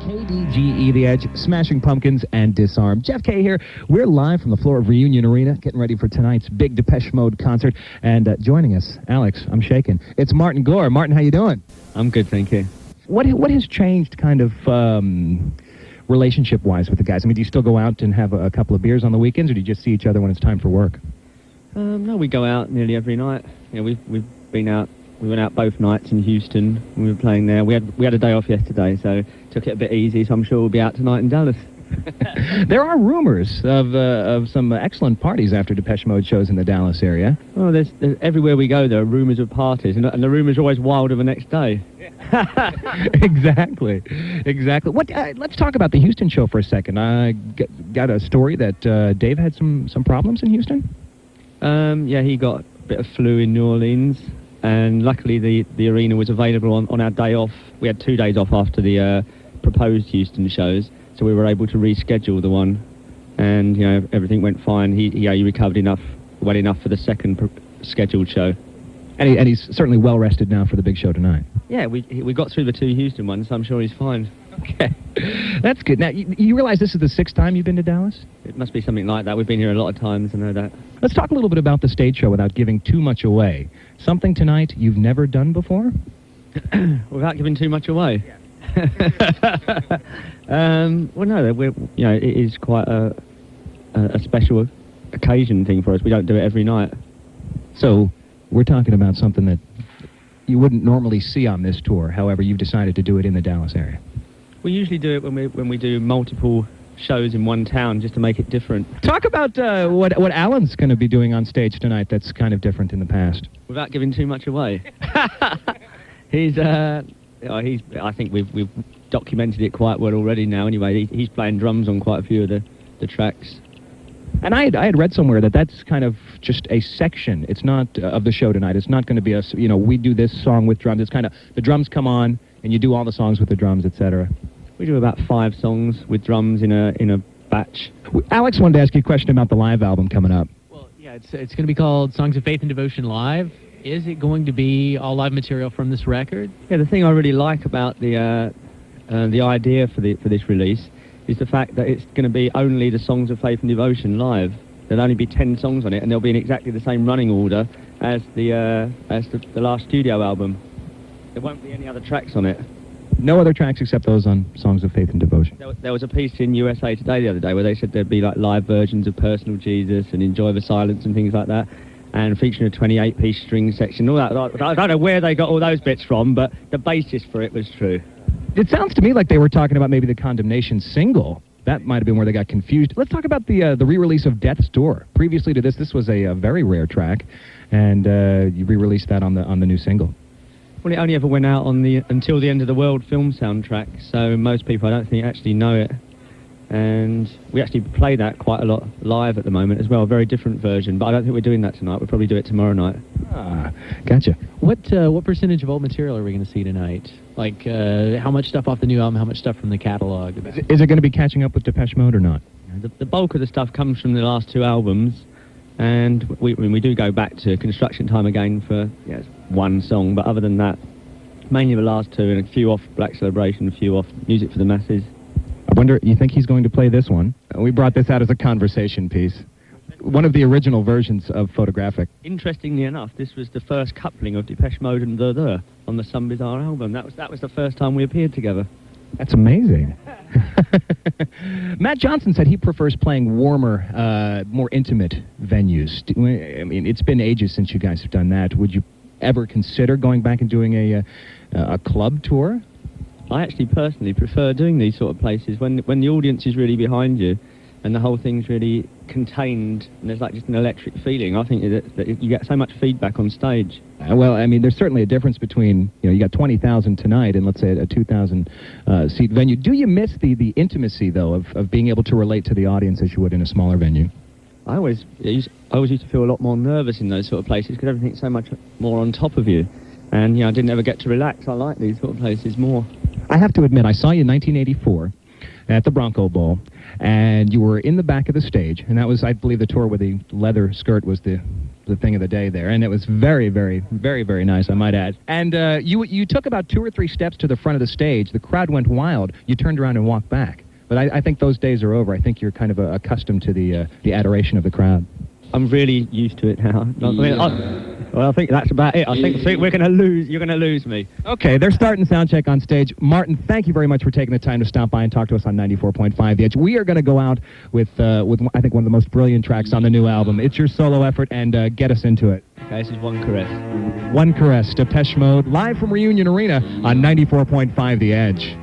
KDGE, The Edge, Smashing Pumpkins, and Disarm. Jeff K here. We're live from the floor of Reunion Arena, getting ready for tonight's big Depeche Mode concert. And joining us, Alex, I'm shaking. It's Martin Gore. Martin, how you doing? I'm good, thank you. What has changed kind of relationship-wise with the guys? I mean, do you still go out and have a couple of beers on the weekends, or do you just see each other when it's time for work? No, we go out nearly every night. You know, we've been out. We went out both nights in Houston when we were playing there. We had a day off yesterday, so took it a bit easy, so I'm sure we'll be out tonight in Dallas. There are rumors of some excellent parties after Depeche Mode shows in the Dallas area. Well, there's everywhere we go, there are rumors of parties, and the rumors are always wilder the next day. Exactly. What? Let's talk about the Houston show for a second. I got a story that Dave had some problems in Houston? Yeah, he got a bit of flu in New Orleans. And luckily the arena was available on our day off. We had 2 days off after the proposed Houston shows, so we were able to reschedule the one, and you know, everything went fine. He recovered well enough for the second scheduled show. And he's certainly well rested now for the big show tonight. Yeah, we got through the 2 Houston ones, so I'm sure he's fine. Okay, that's good. Now, you realize this is the 6th time you've been to Dallas? It must be something like that. We've been here a lot of times, I know that. Let's talk a little bit about the stage show without giving too much away. Something tonight you've never done before? Without giving too much away? Yeah. Well, no, it is quite a special occasion thing for us. We don't do it every night. So, we're talking about something that you wouldn't normally see on this tour. However, you've decided to do it in the Dallas area. We usually do it when we do multiple shows in one town, just to make it different. Talk about what Alan's going to be doing on stage tonight that's kind of different in the past. Without giving too much away. I think we've documented it quite well already now. Anyway, he's playing drums on quite a few of the tracks. And I had read somewhere that that's kind of just a section. It's not of the show tonight. It's not going to be we do this song with drums. It's kind of the drums come on and you do all the songs with the drums, etc. We do about 5 songs with drums in a batch. Alex wanted to ask you a question about the live album coming up. Well, yeah, it's going to be called Songs of Faith and Devotion Live. Is it going to be all live material from this record? Yeah, the thing I really like about the idea for this release is the fact that it's going to be only the Songs of Faith and Devotion live. There'll only be 10 songs on it, and they'll be in exactly the same running order as the last studio album. There won't be any other tracks on it. No other tracks except those on Songs of Faith and Devotion. There was a piece in USA Today the other day where they said there'd be like live versions of Personal Jesus and Enjoy the Silence and things like that, and featuring a 28-piece string section. All that. I don't know where they got all those bits from, but the basis for it was true. It sounds to me like they were talking about maybe the Condemnation single. That might have been where they got confused. Let's talk about the re-release of Death's Door. Previously to this was a very rare track, and you re-released that on the new single. Well, it only ever went out on the Until the End of the World film soundtrack, so most people I don't think actually know it. And we actually play that quite a lot live at the moment as well, a very different version, but I don't think we're doing that tonight. We'll probably do it tomorrow night. Ah, gotcha. What percentage of old material are we going to see tonight? Like, how much stuff off the new album, how much stuff from the catalog? Is it going to be catching up with Depeche Mode or not? The bulk of the stuff comes from the last 2 albums, and we do go back to Construction Time again for one song, but other than that, mainly the last 2, and a few off Black Celebration, a few off Music for the Masses. I wonder, you think he's going to play this one? We brought this out as a conversation piece. One of the original versions of Photographic. Interestingly enough, this was the first coupling of Depeche Mode and The on the Some Bizarre album. That was the first time we appeared together. That's amazing. Matt Johnson said he prefers playing warmer, more intimate venues. I mean, it's been ages since you guys have done that. Would you ever consider going back and doing a club tour? I actually personally prefer doing these sort of places when the audience is really behind you and the whole thing's really contained and there's like just an electric feeling. I think that you get so much feedback on stage. Well, I mean, there's certainly a difference between, you got 20,000 tonight and let's say a 2,000 seat venue. Do you miss the intimacy, though, of being able to relate to the audience as you would in a smaller venue? I always used to feel a lot more nervous in those sort of places because everything's so much more on top of you. And, I didn't ever get to relax. I like these sort of places more. I have to admit, I saw you in 1984 at the Bronco Bowl, and you were in the back of the stage, and that was, I believe, the tour where the leather skirt was the the thing of the day there, and it was very, very, very, very nice, I might add. And you took about 2 or 3 steps to the front of the stage. The crowd went wild. You turned around and walked back. But I think those days are over. I think you're kind of accustomed to the adoration of the crowd. I'm really used to it now. I think that's about it. I think we're going to lose. You're going to lose me. Okay, they're starting sound check on stage. Martin, thank you very much for taking the time to stop by and talk to us on 94.5 The Edge. We are going to go out with I think one of the most brilliant tracks on the new album. It's your solo effort, and get us into it. Okay, this is One Caress. One Caress, Depeche Mode, live from Reunion Arena on 94.5 The Edge.